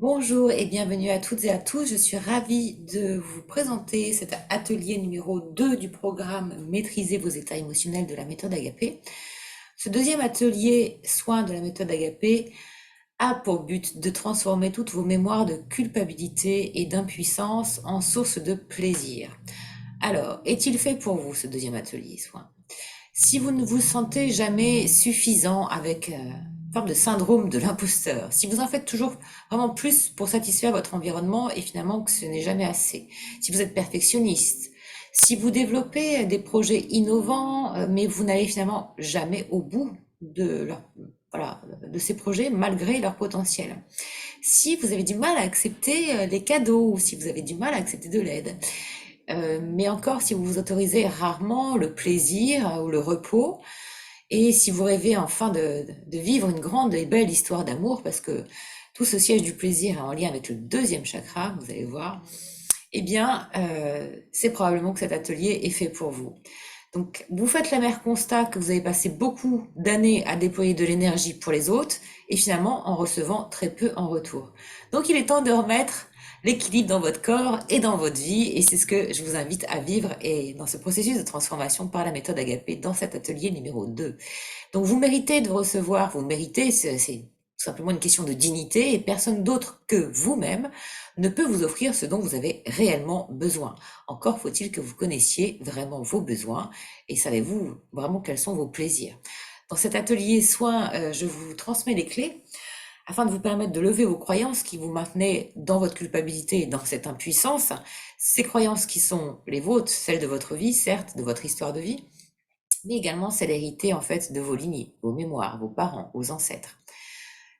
Bonjour et bienvenue à toutes et à tous. Je suis ravie de vous présenter cet atelier numéro 2 du programme Maîtriser vos états émotionnels de la méthode Agapé. Ce deuxième atelier, soin de la méthode Agapé, a pour but de transformer toutes vos mémoires de culpabilité et d'impuissance en source de plaisir. Alors, est-il fait pour vous ce deuxième atelier soin? Si vous ne vous sentez jamais suffisant avec une forme de syndrome de l'imposteur, si vous en faites toujours vraiment plus pour satisfaire votre environnement et finalement que ce n'est jamais assez, si vous êtes perfectionniste, si vous développez des projets innovants, mais vous n'allez finalement jamais au bout voilà, de ces projets malgré leur potentiel. Si vous avez du mal à accepter les cadeaux, ou si vous avez du mal à accepter de l'aide, mais encore si vous vous autorisez rarement le plaisir ou le repos, et si vous rêvez enfin de vivre une grande et belle histoire d'amour, parce que tout ce siège du plaisir est en lien avec le deuxième chakra, vous allez voir, eh bien, c'est probablement que cet atelier est fait pour vous. Donc, vous faites l'amer constat que vous avez passé beaucoup d'années à déployer de l'énergie pour les autres et finalement en recevant très peu en retour. Donc, il est temps de remettre l'équilibre dans votre corps et dans votre vie et c'est ce que je vous invite à vivre et dans ce processus de transformation par la méthode Agapé dans cet atelier numéro 2. Donc, vous méritez de recevoir, vous méritez, c'est tout simplement une question de dignité et personne d'autre que vous-même ne peut vous offrir ce dont vous avez réellement besoin. Encore faut-il que vous connaissiez vraiment vos besoins et savez-vous vraiment quels sont vos plaisirs. Dans cet atelier soin, je vous transmets les clés afin de vous permettre de lever vos croyances qui vous maintenaient dans votre culpabilité et dans cette impuissance. Ces croyances qui sont les vôtres, celles de votre vie, certes, de votre histoire de vie, mais également celles héritées en fait de vos lignées, vos mémoires, vos parents, vos ancêtres.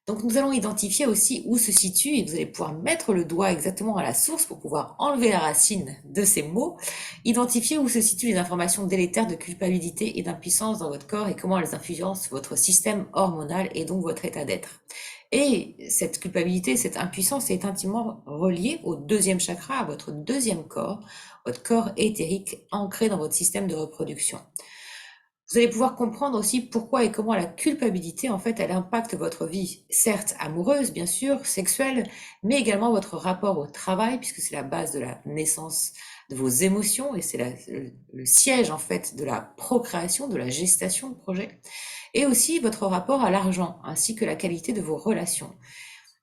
Donc nous allons identifier aussi où se situe et vous allez pouvoir mettre le doigt exactement à la source pour pouvoir enlever la racine de ces mots, identifier où se situent les informations délétères de culpabilité et d'impuissance dans votre corps et comment elles influencent votre système hormonal et donc votre état d'être. Et cette culpabilité, cette impuissance est intimement reliée au deuxième chakra, à votre corps éthérique ancré dans votre système de reproduction. Vous allez pouvoir comprendre aussi pourquoi et comment la culpabilité, en fait, elle impacte votre vie, certes amoureuse, bien sûr, sexuelle, mais également votre rapport au travail, puisque c'est la base de la naissance de vos émotions et c'est le siège, en fait, de la procréation, de la gestation de projet, et aussi votre rapport à l'argent, ainsi que la qualité de vos relations.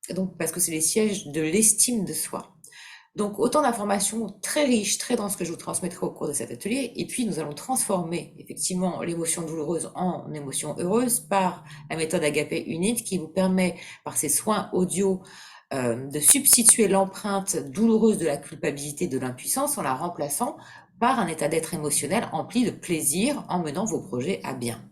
Et donc, parce que c'est les sièges de l'estime de soi. Donc autant d'informations très riches, très denses que je vous transmettrai au cours de cet atelier. Et puis nous allons transformer effectivement l'émotion douloureuse en émotion heureuse par la méthode Agapé Unit qui vous permet par ces soins audio de substituer l'empreinte douloureuse de la culpabilité, de l'impuissance en la remplaçant par un état d'être émotionnel empli de plaisir en menant vos projets à bien.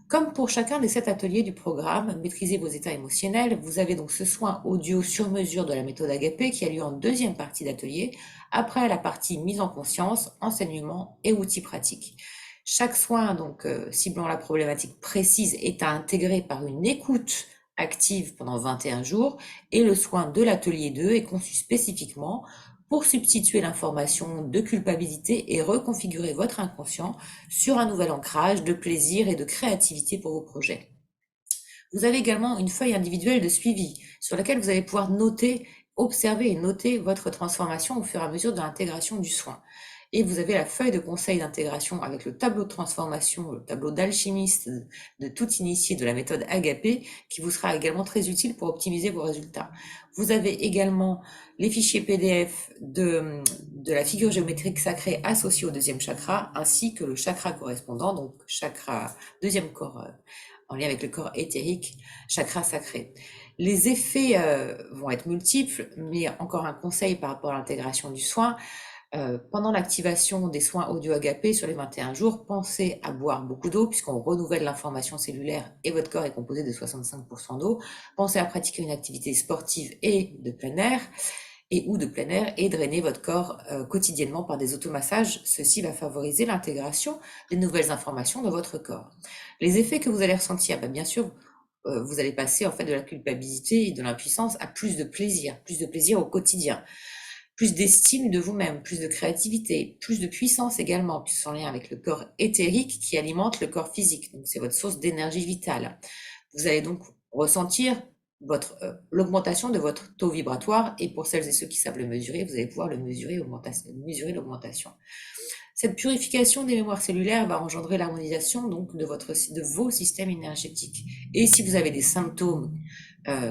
Comme pour chacun des 7 ateliers du programme Maîtriser vos états émotionnels, vous avez donc ce soin audio sur mesure de la méthode Agapé qui a lieu en deuxième partie d'atelier, après la partie mise en conscience, enseignement et outils pratiques. Chaque soin, donc ciblant la problématique précise, est à intégrer par une écoute active pendant 21 jours et le soin de l'atelier 2 est conçu spécifiquement pour substituer l'information de culpabilité et reconfigurer votre inconscient sur un nouvel ancrage de plaisir et de créativité pour vos projets. Vous avez également une feuille individuelle de suivi sur laquelle vous allez pouvoir noter, observer et noter votre transformation au fur et à mesure de l'intégration du soin. Et vous avez la feuille de conseil d'intégration avec le tableau de transformation, le tableau d'alchimiste de tout initié de la méthode Agapé, qui vous sera également très utile pour optimiser vos résultats. Vous avez également les fichiers PDF de la figure géométrique sacrée associée au deuxième chakra, ainsi que le chakra correspondant, donc chakra deuxième corps en lien avec le corps éthérique, chakra sacré. Les effets vont être multiples, mais encore un conseil par rapport à l'intégration du soin. Pendant l'activation des soins audio-agapés sur les 21 jours, pensez à boire beaucoup d'eau puisqu'on renouvelle l'information cellulaire et votre corps est composé de 65% d'eau. Pensez à pratiquer une activité sportive et de plein air et drainer votre corps quotidiennement par des automassages. Ceci va favoriser l'intégration des nouvelles informations dans votre corps. Les effets que vous allez ressentir, bien sûr, vous allez passer en fait de la culpabilité et de l'impuissance à plus de plaisir au quotidien, plus d'estime de vous-même, plus de créativité, plus de puissance également, puisque c'est en lien avec le corps éthérique qui alimente le corps physique. Donc c'est votre source d'énergie vitale. Vous allez donc ressentir l'augmentation de votre taux vibratoire. Et pour celles et ceux qui savent le mesurer, vous allez pouvoir le mesurer l'augmentation. Cette purification des mémoires cellulaires va engendrer l'harmonisation donc de vos systèmes énergétiques. Et si vous avez des symptômes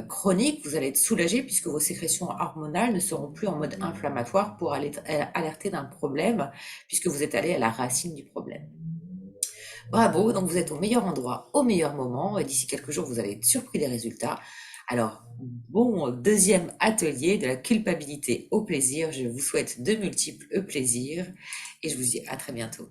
chroniques, vous allez être soulagé puisque vos sécrétions hormonales ne seront plus en mode inflammatoire pour alerter d'un problème, puisque vous êtes allé à la racine du problème. Bravo, donc vous êtes au meilleur endroit, au meilleur moment, et d'ici quelques jours, vous allez être surpris des résultats. Alors, bon deuxième atelier de la culpabilité au plaisir. Je vous souhaite de multiples plaisirs et je vous dis à très bientôt.